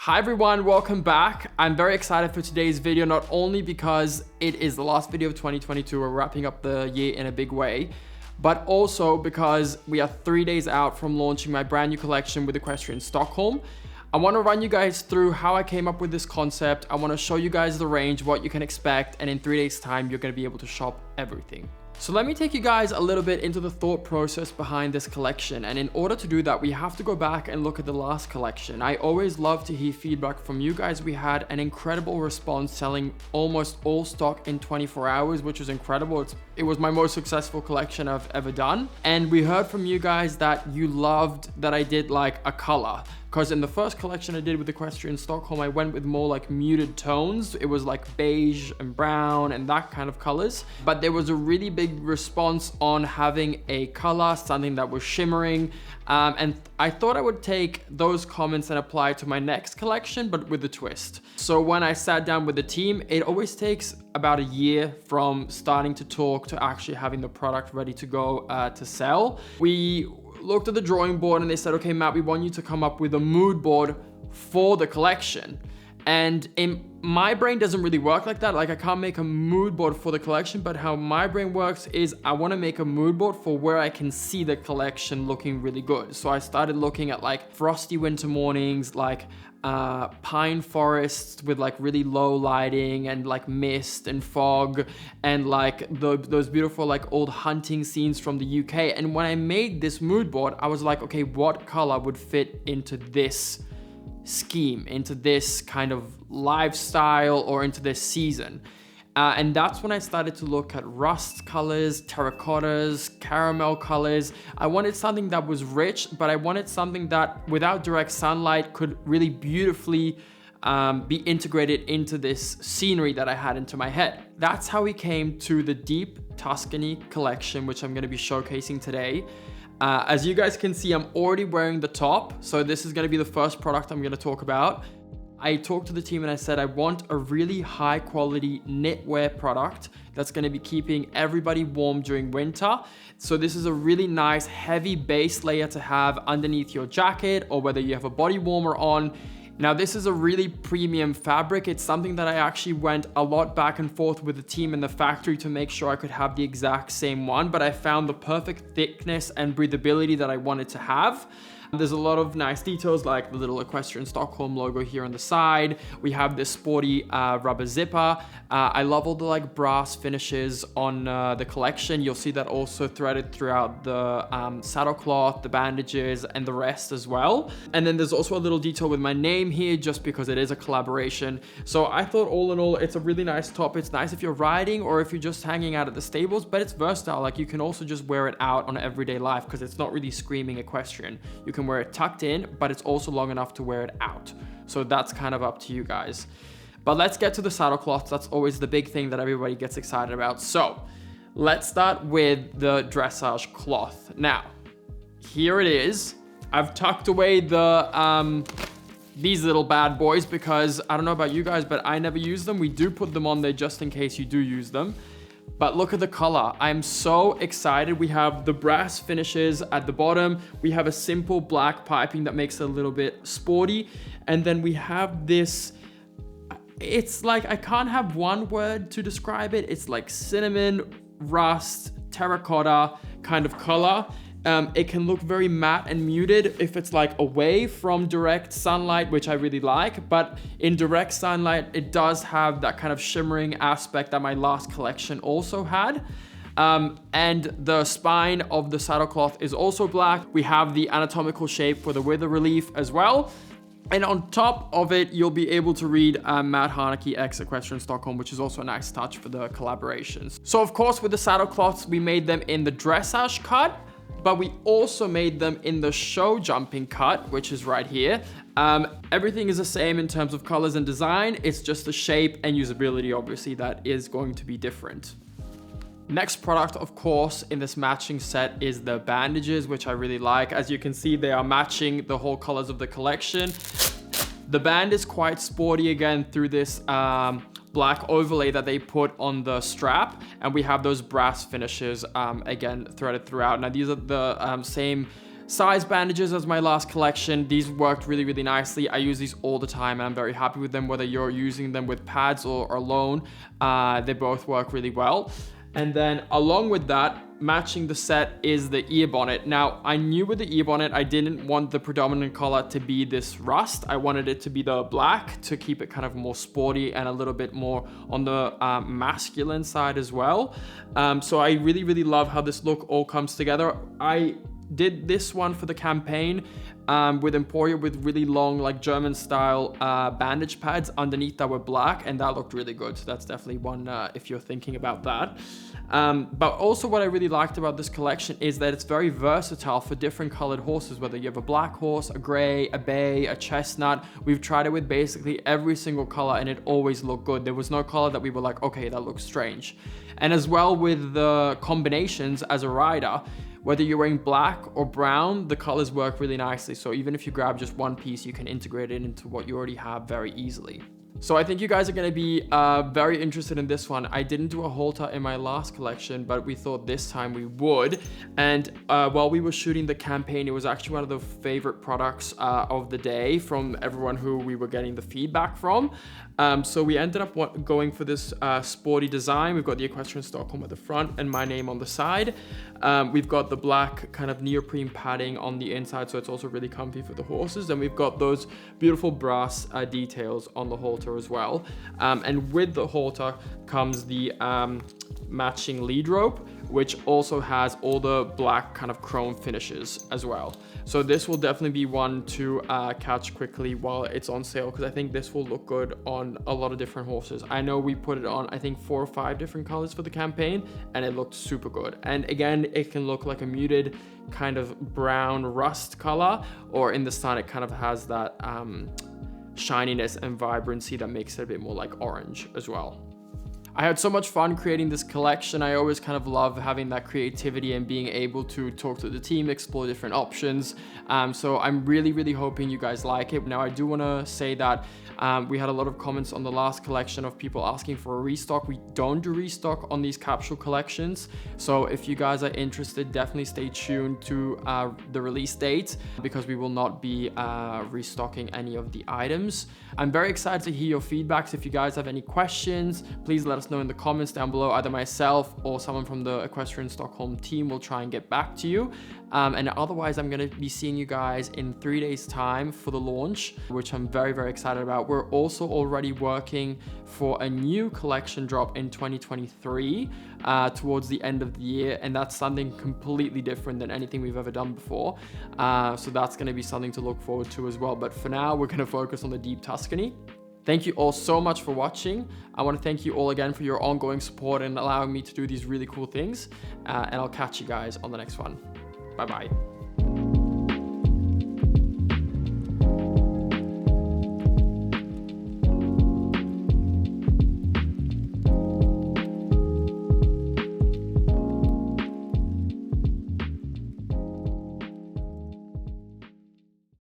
Hi everyone, welcome back. I'm very excited for today's video, not only because it is the last video of 2022, we're wrapping up the year in a big way, but also because we are 3 days out from launching my brand new collection with Equestrian Stockholm. I want to run you guys through how I came up with this concept. I want to show you guys the range, what you can expect, and in 3 days time, you're going to be able to shop everything. So let me take you guys a little bit into the thought process behind this collection. And in order to do that, we have to go back and look at the last collection. I always love to hear feedback from you guys. We had an incredible response selling almost all stock in 24 hours, which was incredible. It was my most successful collection I've ever done. And we heard from you guys that you loved that I did like a color. Because in the first collection I did with Equestrian Stockholm, I went with more like muted tones. It was like beige and brown and that kind of colors. But there was a really big response on having a color, something that was shimmering. And I thought I would take those comments and apply it to my next collection, but with a twist. So when I sat down with the team, it always takes about a year from starting to talk to actually having the product ready to go to sell. We looked at the drawing board and they said, okay, Matt, we want you to come up with a mood board for the collection. And in my brain doesn't really work like that. Like I can't make a mood board for the collection, but how my brain works is I want to make a mood board for where I can see the collection looking really good. So I started looking at like frosty winter mornings, like pine forests with like really low lighting and like mist and fog and like those beautiful like old hunting scenes from the UK. And when I made this mood board, I was like, okay, what color would fit into this scheme, into this kind of lifestyle or into this season? And that's when I started to look at rust colors, terracottas, caramel colors. I wanted something that was rich, but I wanted something that without direct sunlight could really beautifully be integrated into this scenery that I had into my head. That's how we came to the Deep Tuscany collection, which I'm going to be showcasing today. As you guys can see, I'm already wearing the top. So this is going to be the first product I'm going to talk about. I talked to the team and I said, I want a really high quality knitwear product that's going to be keeping everybody warm during winter. So this is a really nice heavy base layer to have underneath your jacket or whether you have a body warmer on. Now this is a really premium fabric. It's something that I actually went a lot back and forth with the team in the factory to make sure I could have the exact same one, but I found the perfect thickness and breathability that I wanted to have. There's a lot of nice details like the little Equestrian Stockholm logo here on the side. We have this sporty rubber zipper. I love all the like brass finishes on the collection. You'll see that also threaded throughout the saddle cloth, the bandages, and the rest as well. And then there's also a little detail with my name here just because it is a collaboration. So I thought all in all, it's a really nice top. It's nice if you're riding or if you're just hanging out at the stables, but it's versatile. Like you can also just wear it out on everyday life because it's not really screaming equestrian. You can wear it tucked in, but it's also long enough to wear it out. So that's kind of up to you guys. But let's get to the saddle cloth. That's always the big thing that everybody gets excited about. So let's start with the dressage cloth. Now, here it is. I've tucked away the these little bad boys because I don't know about you guys, but I never use them. We do put them on there just in case you do use them. But look at the color. I'm so excited. We have the brass finishes at the bottom. We have a simple black piping that makes it a little bit sporty. And then we have this, it's like, I can't have one word to describe it. It's like cinnamon, rust, terracotta kind of color. It can look very matte and muted if it's like away from direct sunlight, which I really like, but in direct sunlight, it does have that kind of shimmering aspect that my last collection also had. And the spine of the saddle cloth is also black. We have the anatomical shape for the wither relief as well. And on top of it, you'll be able to read Matt Harnacke x Equestrian Stockholm, which is also a nice touch for the collaborations. So of course, with the saddle cloths, we made them in the dressage cut, but we also made them in the show jumping cut, which is right here. Everything is the same in terms of colors and design. It's just the shape and usability, obviously, that is going to be different. Next product, of course, in this matching set is the bandages, which I really like. As you can see, they are matching the whole colors of the collection. The band is quite sporty again through this black overlay that they put on the strap, and we have those brass finishes again threaded throughout. Now these are the same Size bandages as my last collection. These worked really, really nicely. I use these all the time and I'm very happy with them, whether you're using them with pads or alone. They both work really well. And then along with that, matching the set is the ear bonnet. Now, I knew with the ear bonnet, I didn't want the predominant color to be this rust. I wanted it to be the black to keep it kind of more sporty and a little bit more on the masculine side as well. So I really, really love how this look all comes together. I did this one for the campaign with Emporia with really long, like German style bandage pads underneath that were black, and that looked really good. So that's definitely one if you're thinking about that. But also what I really liked about this collection is that it's very versatile for different colored horses, whether you have a black horse, a gray, a bay, a chestnut. We've tried it with basically every single color and it always looked good. There was no color that we were like, okay, that looks strange. And as well with the combinations as a rider, whether you're wearing black or brown, the colors work really nicely. So even if you grab just one piece, you can integrate it into what you already have very easily. So I think you guys are going to be very interested in this one. I didn't do a Halter in my last collection, but we thought this time we would. And while we were shooting the campaign, it was actually one of the favorite products of the day from everyone who we were getting the feedback from. So we ended up going for this sporty design. We've got the Equestrian Stockholm at the front and my name on the side. We've got the black kind of neoprene padding on the inside, so it's also really comfy for the horses. And we've got those beautiful brass details on the halter as well. And with the halter comes the matching lead rope, which also has all the black kind of chrome finishes as well. So this will definitely be one to catch quickly while it's on sale, because I think this will look good on a lot of different horses. I know we put it on, I think 4 or 5 different colors for the campaign, and it looked super good. And again, it can look like a muted kind of brown rust color, or in the sun, it kind of has that shininess and vibrancy that makes it a bit more like orange as well. I had so much fun creating this collection. I always kind of love having that creativity and being able to talk to the team, explore different options. So I'm really, really hoping you guys like it. Now, I do want to say that we had a lot of comments on the last collection of people asking for a restock. We don't do restock on these capsule collections. So if you guys are interested, definitely stay tuned to the release date, because we will not be restocking any of the items. I'm very excited to hear your feedbacks. If you guys have any questions, please let us know in the comments down below. Either myself or someone from the Equestrian Stockholm team will try and get back to you. And otherwise, I'm going to be seeing you guys in 3 days time for the launch, which I'm very, very excited about. We're also already working for a new collection drop in 2023 towards the end of the year, and that's something completely different than anything we've ever done before. So that's going to be something to look forward to as well. But for now, we're going to focus on the Deep Tuscany. Thank you all so much for watching. I want to thank you all again for your ongoing support and allowing me to do these really cool things. And I'll catch you guys on the next one. Bye-bye.